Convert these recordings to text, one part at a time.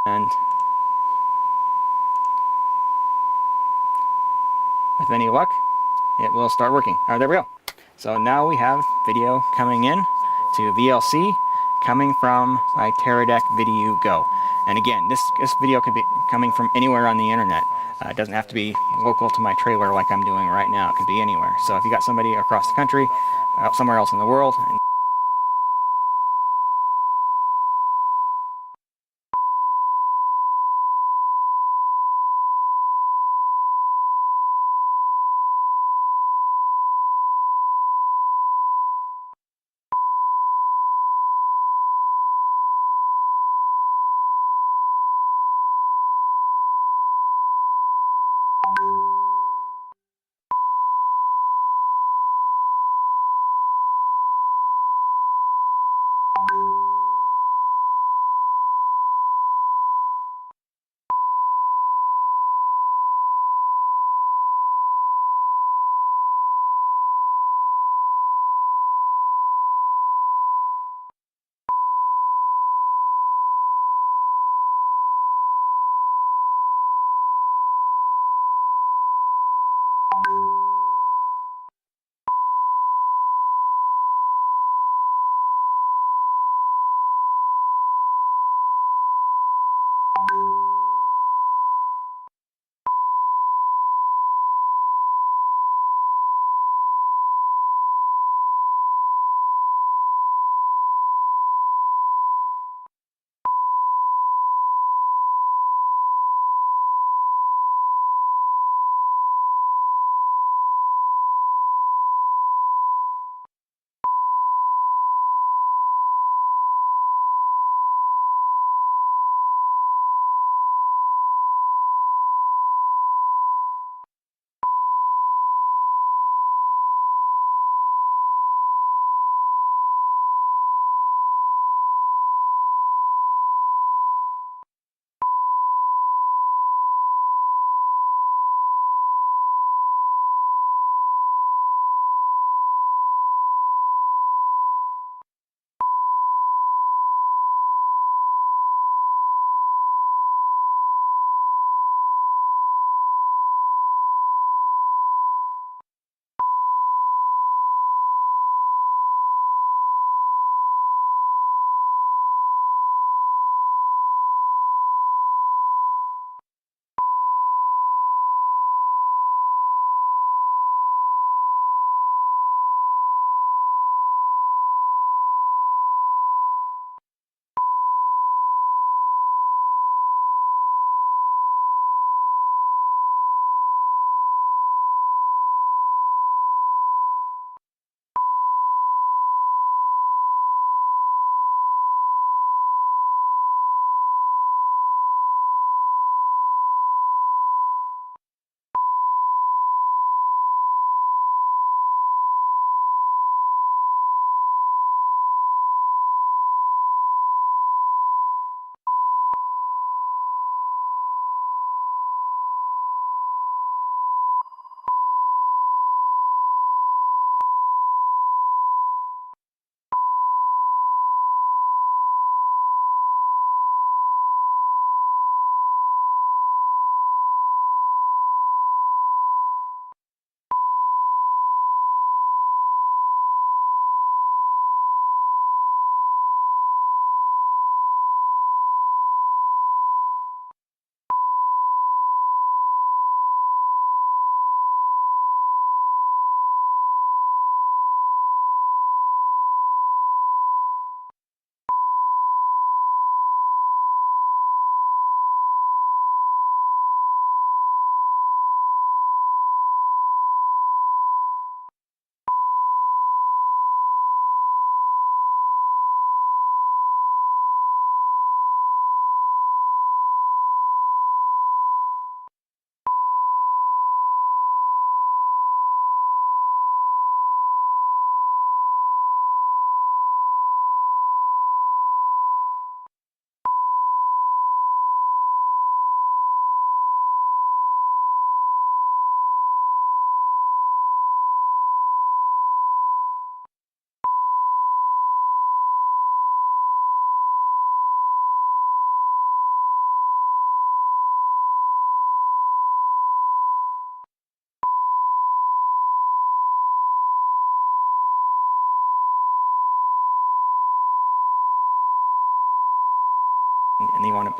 And with any luck, it will start working. Oh, there we go. So now we have video coming in to VLC coming from my Teradek Video Go. And again, this video could be coming from anywhere on the internet. It doesn't have to be local to my trailer like I'm doing right now. It could be anywhere. So if you got somebody across the country, somewhere else in the world, and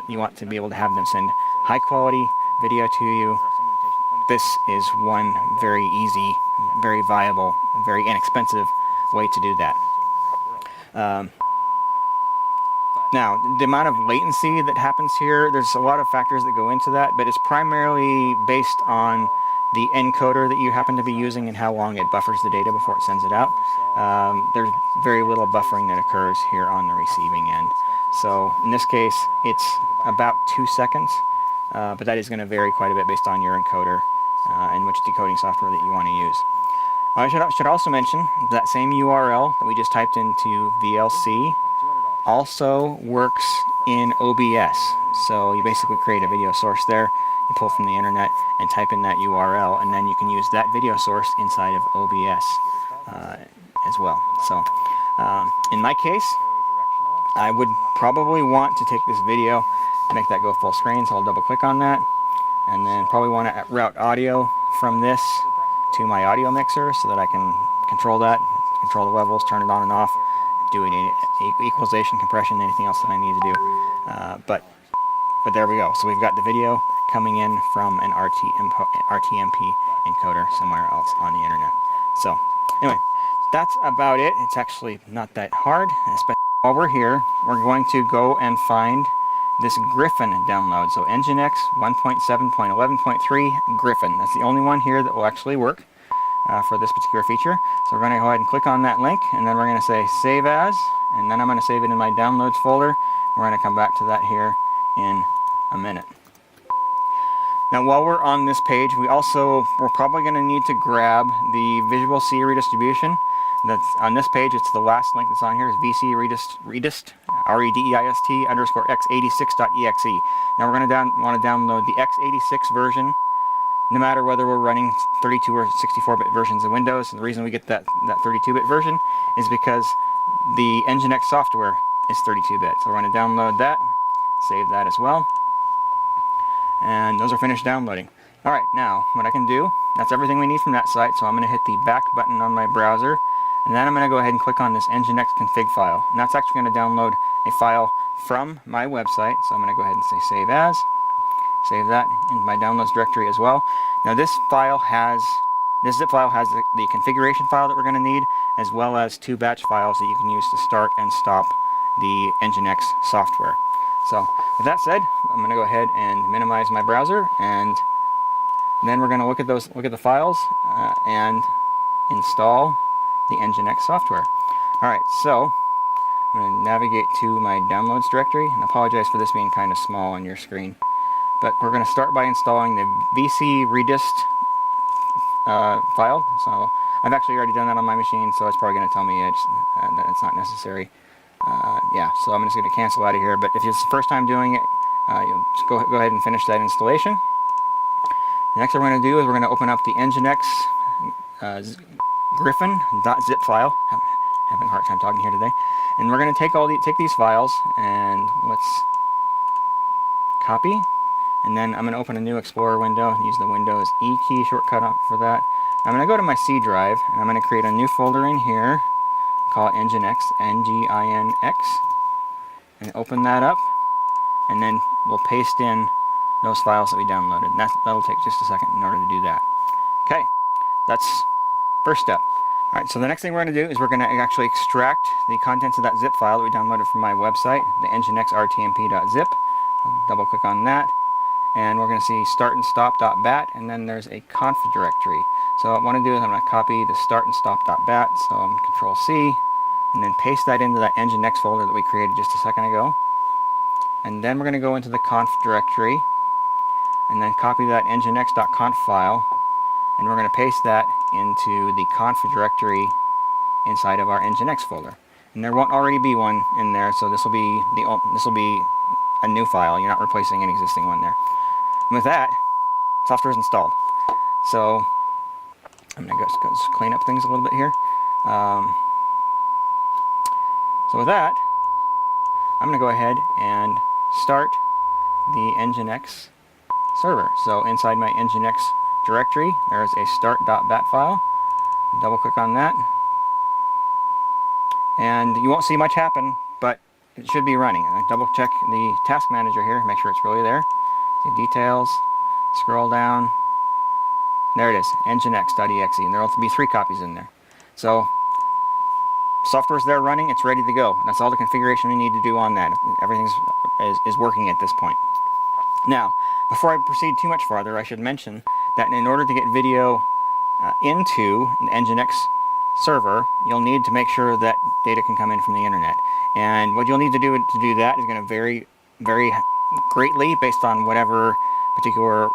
you want to be able to have them send high quality video to you. This is one very easy, very viable, very inexpensive way to do that. Now, the amount of latency that happens here, there's a lot of factors that go into that, but it's primarily based on the encoder that you happen to be using and how long it buffers the data before it sends it out. There's very little buffering that occurs here on the receiving end. So in this case, it's about 2 seconds, but that is going to vary quite a bit based on your encoder and which decoding software that you want to use. I should also mention that same URL that we just typed into VLC also works in OBS. So you basically create a video source there, you pull from the internet and type in that URL, and then you can use that video source inside of OBS as well. So in my case, I would probably want to take this video and make that go full screen, so I'll double click on that, and then probably want to route audio from this to my audio mixer so that I can control that, control the levels, turn it on and off, do any equalization, compression, anything else that I need to do. But there we go. So we've got the video coming in from an RTMP encoder somewhere else on the internet. So anyway, that's about it. It's actually not that hard, especially while we're here. We're going to go and find this Griffin download. So Nginx 1.7.11.3 Griffin. That's the only one here that will actually work for this particular feature. So we're going to go ahead and click on that link, and then we're going to say save as, and then I'm going to save it in my downloads folder. We're going to come back to that here in a minute. Now while we're on this page, we're probably going to need to grab the Visual C redistribution. That's on this page. It's the last link that's on here. It's VC redist REDEIST underscore x86.exe. Now we're going to want to download the x86 version, no matter whether we're running 32 or 64-bit versions of Windows. And the reason we get that 32-bit version is because the Nginx software is 32-bit. So we're going to download that, save that as well, and those are finished downloading. Alright, now what I can do, that's everything we need from that site, so I'm going to hit the back button on my browser, and then I'm going to go ahead and click on this Nginx config file, and that's actually going to download a file from my website. So I'm going to go ahead and say save as, save that in my downloads directory as well. Now this zip file has the configuration file that we're going to need, as well as 2 batch files that you can use to start and stop the Nginx software. So with that said, I'm going to go ahead and minimize my browser, and then we're going to look at the files and install the Nginx software. Alright, so I'm going to navigate to my downloads directory, and I apologize for this being kind of small on your screen. But we're going to start by installing the VC redist file. So I've actually already done that on my machine, so it's probably going to tell me that it's not necessary. Yeah, so I'm just going to cancel out of here. But if it's the first time doing it, you'll just go ahead and finish that installation. The next thing we're going to do is we're going to open up the Nginx griffin.zip file. I'm having a hard time talking here today. And we're going to take these files, and let's copy. And then I'm going to open a new Explorer window and use the Windows E key shortcut for that. I'm going to go to my C drive, and I'm going to create a new folder in here, call it Nginx, N-G-I-N-X, and open that up, and then we'll paste in those files that we downloaded. And that'll take just a second in order to do that. Okay, that's first step. Alright, so the next thing we're going to do is we're going to actually extract the contents of that zip file that we downloaded from my website, the Nginx rtmp.zip. I'll double click on that, and we're going to see start and stop.bat, and then there's a conf directory. So what I want to do is I'm going to copy the start and stop.bat, so I'm Control C, and then paste that into that Nginx folder that we created just a second ago. And then we're going to go into the conf directory, and then copy that nginx.conf file, and we're going to paste that into the conf directory inside of our Nginx folder. And there won't already be one in there, so this will be a new file. You're not replacing an existing one there. And with that, software is installed. So I'm going to just clean up things a little bit here. So with that, I'm going to go ahead and start the Nginx server. So inside my Nginx directory, there's a start.bat file. Double click on that. And you won't see much happen, but it should be running. And I double check the task manager here, make sure it's really there. See details, scroll down. There it is, nginx.exe, and there will be 3 copies in there. So software's there running, it's ready to go. That's all the configuration we need to do on that. Everything is working at this point. Now, before I proceed too much farther, I should mention that in order to get video into an nginx server, you'll need to make sure that data can come in from the internet. And what you'll need to do that is going to vary greatly based on whatever particular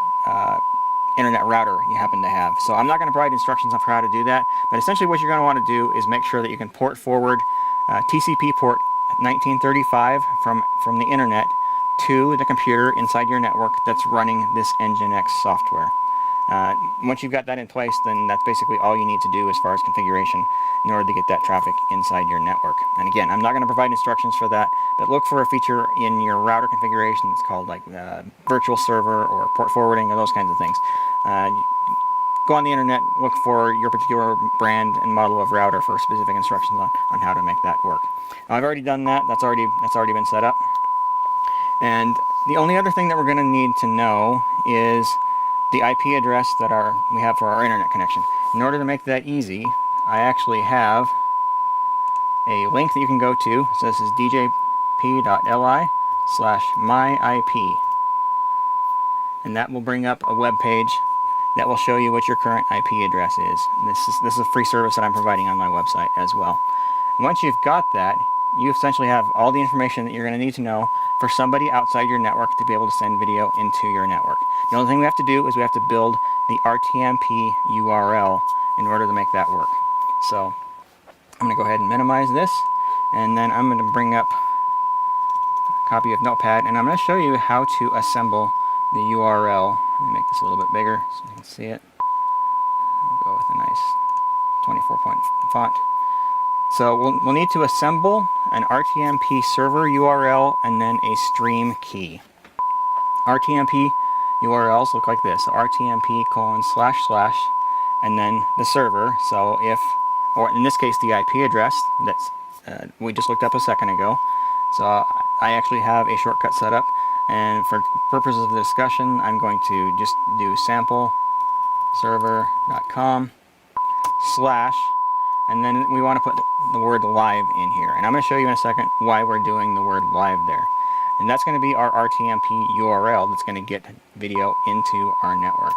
internet router you happen to have. So I'm not going to provide instructions on how to do that, but essentially what you're going to want to do is make sure that you can port forward TCP port 1935 from the internet to the computer inside your network that's running this nginx software. Once you've got that in place, then that's basically all you need to do as far as configuration in order to get that traffic inside your network. And again, I'm not going to provide instructions for that, but look for a feature in your router configuration that's called like virtual server or port forwarding or those kinds of things. Go on the internet, look for your particular brand and model of router for specific instructions on how to make that work. Now, I've already done that. That's already been set up. And the only other thing that we're going to need to know is the IP address that we have for our internet connection. In order to make that easy, I actually have a link that you can go to. So this is djp.li/myip. And that will bring up a web page that will show you what your current IP address is. This is a free service that I'm providing on my website as well. And once you've got that, you essentially have all the information that you're going to need to know for somebody outside your network to be able to send video into your network. The only thing we have to do is we have to build the RTMP URL in order to make that work. So I'm going to go ahead and minimize this, and then I'm going to bring up a copy of Notepad, and I'm going to show you how to assemble the URL. Let me make this a little bit bigger so you can see it. I'll go with a nice 24-point font. So we'll need to assemble an RTMP server URL and then a stream key. RTMP URLs look like this: RTMP:// and then the server. So or in this case, the IP address that's we just looked up a second ago. So I actually have a shortcut set up, and for purposes of the discussion, I'm going to just do sample server.com/ and then we want to put the word live in here. And I'm going to show you in a second why we're doing the word live there. And that's going to be our RTMP URL that's going to get video into our network.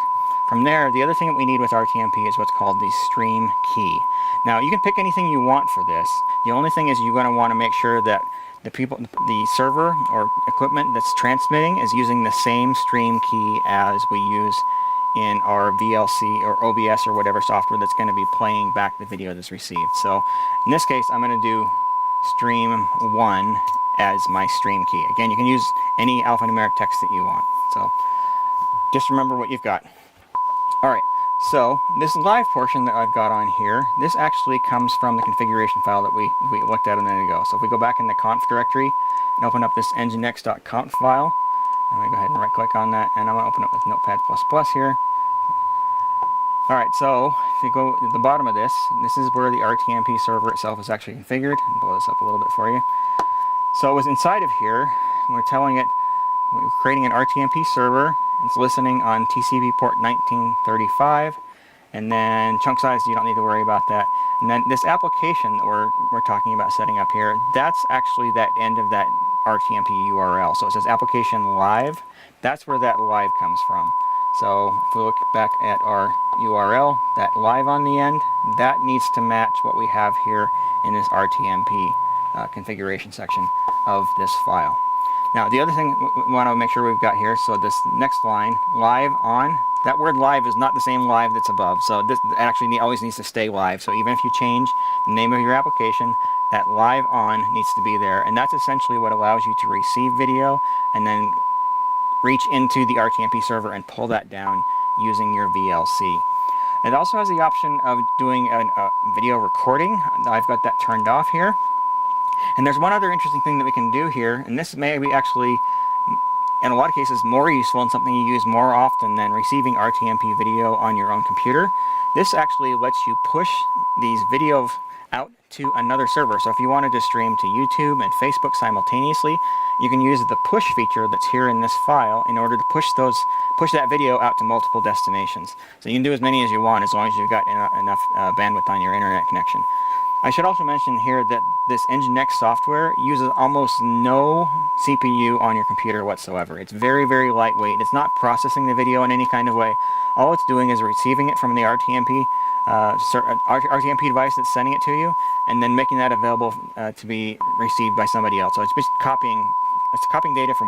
From there, the other thing that we need with RTMP is what's called the stream key. Now, you can pick anything you want for this. The only thing is you're going to want to make sure that the server or equipment that's transmitting is using the same stream key as we use in our VLC or OBS or whatever software that's going to be playing back the video that's received. So in this case, I'm going to do stream1 as my stream key. Again, you can use any alphanumeric text that you want. So just remember what you've got. Alright, so this live portion that I've got on here, this actually comes from the configuration file that we looked at a minute ago. So if we go back in the conf directory and open up this nginx.conf file, I'm going to go ahead and right click on that, and I'm going to open it with Notepad++ here. Alright, so if you go to the bottom of this is where the RTMP server itself is actually configured. I'll blow this up a little bit for you. So it was inside of here, we're telling it, we're creating an RTMP server. It's listening on TCP port 1935, and then chunk size, you don't need to worry about that. And then this application that we're talking about setting up here, that's actually that end of that RTMP URL. So it says application live. That's where that live comes from. So if we look back at our URL, that live on the end, that needs to match what we have here in this RTMP configuration section of this file. Now, the other thing we want to make sure we've got here, so this next line, live on, that word live is not the same live that's above. So this actually always needs to stay live. So even if you change the name of your application, that live on needs to be there. And that's essentially what allows you to receive video and then reach into the RTMP server and pull that down using your VLC. It also has the option of doing a video recording. I've got that turned off here. And there's one other interesting thing that we can do here, and this may be actually, in a lot of cases, more useful and something you use more often than receiving RTMP video on your own computer. This actually lets you push these videos out to another server. So if you wanted to stream to YouTube and Facebook simultaneously, you can use the push feature that's here in this file in order to push that video out to multiple destinations. So you can do as many as you want as long as you've got enough bandwidth on your internet connection. I should also mention here that this Nginx software uses almost no CPU on your computer whatsoever. It's very, very lightweight. It's not processing the video in any kind of way. All it's doing is receiving it from the RTMP device that's sending it to you, and then making that available to be received by somebody else. So it's just copying data from